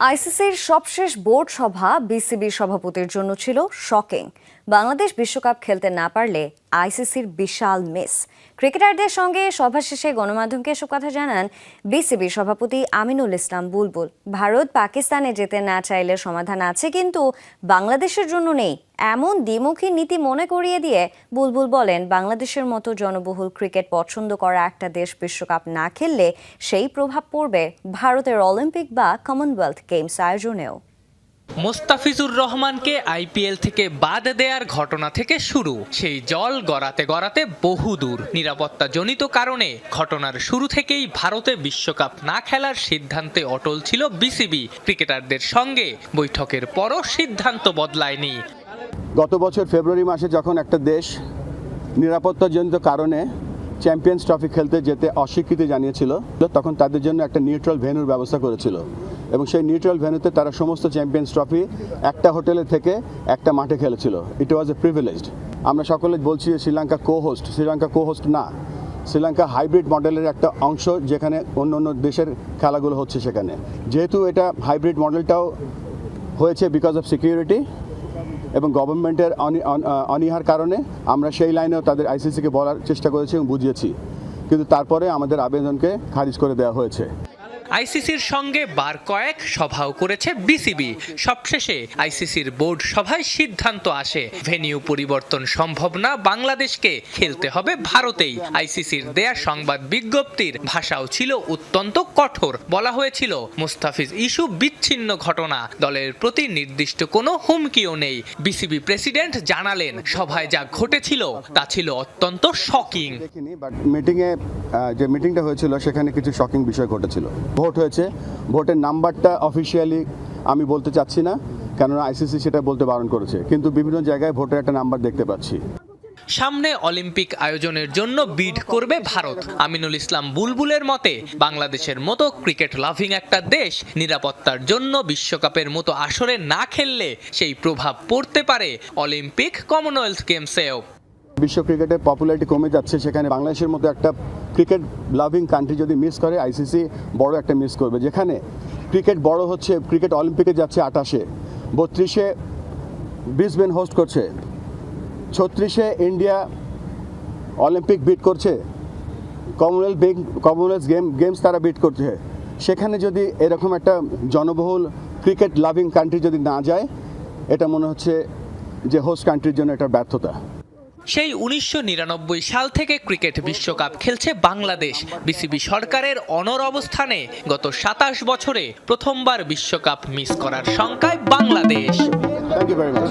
আইসিসির সবশেষ বোর্ড সভা বিসিবির সভাপতির জন্য ছিল শকিং। বাংলাদেশ বিশ্বকাপ খেলতে না পারলে আইসিসির বিশাল মিস। ক্রিকেটারদের সঙ্গে সভা শেষে গণমাধ্যমকে এসব কথা জানান বিসিবির সভাপতি আমিনুল ইসলাম বুলবুল। ভারত পাকিস্তানে যেতে না চাইলে সমাধান আছে, কিন্তু বাংলাদেশের জন্য নেই, এমন দ্বিমুখী নীতি মনে করিয়ে দিয়ে বুলবুল বলেন, বাংলাদেশের মতো জনবহুল ক্রিকেট পছন্দ করা একটা দেশ বিশ্বকাপ না খেললে সেই প্রভাব পড়বে ভারতের অলিম্পিক বা কমনওয়েলথ গেমস আয়োজনেও। মোস্তাফিজুর রহমানকে আইপিএল থেকে বাদ দেওয়ার ঘটনা থেকে শুরু, সেই জল গড়াতে গড়াতে বহুদূর। নিরাপত্তাজনিত কারণে ঘটনার শুরু থেকেই ভারতে বিশ্বকাপ না খেলার সিদ্ধান্তে অটল ছিল বিসিবি। ক্রিকেটারদের সঙ্গে বৈঠকের পরও সিদ্ধান্ত বদলায়নি। গত বছর ফেব্রুয়ারি মাসে যখন একটা দেশ নিরাপত্তাজনিত কারণে চ্যাম্পিয়ন্স ট্রফি খেলতে যেতে অস্বীকৃতি জানিয়েছিল, তখন তাদের জন্য একটা নিউট্রাল ভেন্যুর ব্যবস্থা করেছিল এবং সেই নিউট্রাল ভেন্যুতে তারা সমস্ত চ্যাম্পিয়ন্স ট্রফি একটা হোটেলে থেকে একটা মাঠে খেলেছিল। ইট ওয়াজ এ প্রিভিলেজড। আমরা সকলে বলছি শ্রীলঙ্কা কো হোস্ট না, শ্রীলঙ্কা হাইব্রিড মডেলের একটা অংশ, যেখানে অন্য অন্য দেশের খেলাগুলো হচ্ছে সেখানে। যেহেতু এটা হাইব্রিড মডেলটাও হয়েছে বিকজ অফ সিকিউরিটি এবং গভর্নমেন্টের অনীহার কারণে, আমরা সেই লাইনেও তাদের আইসিসিকে বলার চেষ্টা করেছি এবং বুঝিয়েছি, কিন্তু তারপরে আমাদের আবেদনকে খারিজ করে দেওয়া হয়েছে। আইসিসির সঙ্গে বার কয়েক সভাও করেছে বিসিবি। সবশেষে আইসিসির বোর্ড সভায় সিদ্ধান্ত আসে, ভেন্যু পরিবর্তন সম্ভব না, বাংলাদেশকে খেলতে হবে ভারতেই। আইসিসির দেয়া সংবাদ বিজ্ঞপ্তির ভাষাও ছিল অত্যন্ত কঠোর। বলা হয়েছিল, মুস্তাফিজ ইস্যু বিচ্ছিন্ন ঘটনা, দলের প্রতি নির্দিষ্ট কোনো হুমকিও নেই। বিসিবি প্রেসিডেন্ট জানালেন, সভায় যা ঘটেছিল তা ছিল অত্যন্ত শকিং। বাট যে মিটিংটা হয়েছিল সেখানে কিছু শকিং বিষয় ঘটেছিল। ভোট হয়েছে, ভোটের নাম্বারটা অফিসিয়ালি আমি বলতে চাচ্ছি না, কেননা আইসিসি সেটা বলতে বারণ করেছে, কিন্তু বিভিন্ন জায়গায় ভোটের একটা নাম্বার দেখতে পাচ্ছি। সামনে অলিম্পিক আয়োজনের জন্য বিড করবে ভারত। আমিনুল ইসলাম বুলবুলের মতে, বাংলাদেশের মতো ক্রিকেট লাভিং একটা দেশ নিরাপত্তার জন্য বিশ্বকাপের মতো আসরে না খেললে সেই প্রভাব পড়তে পারে অলিম্পিক কমনওয়েলথ গেমসেও। বিশ্ব ক্রিকেটের পপুলারিটি কমে যাচ্ছে, সেখানে বাংলাদেশের মতো একটা ক্রিকেট লাভিং কান্ট্রি যদি মিস করে, আইসিসি বড় একটা মিস করবে। যেখানে ক্রিকেট বড় হচ্ছে, ক্রিকেট অলিম্পিকে যাচ্ছে 28-এ, 32-এ ব্রিসবেন হোস্ট করছে, 36-এ ইন্ডিয়া অলিম্পিক বিট করছে, কমনওয়েলথ গেমস তারা বিট করছে। সেখানে যদি এরকম একটা জনবহুল ক্রিকেট লাভিং কান্ট্রি যদি না যায়, এটা মনে হচ্ছে যে হোস্ট কান্ট্রির জন্য এটা ব্যর্থতা। সেই 1999 সাল থেকে ক্রিকেট বিশ্বকাপ খেলছে বাংলাদেশ। বিসিবি সরকারের অনড় অবস্থানে গত 27 বছরে প্রথমবার বিশ্বকাপ মিস করার শঙ্কায় Bangladesh. Thank you very much.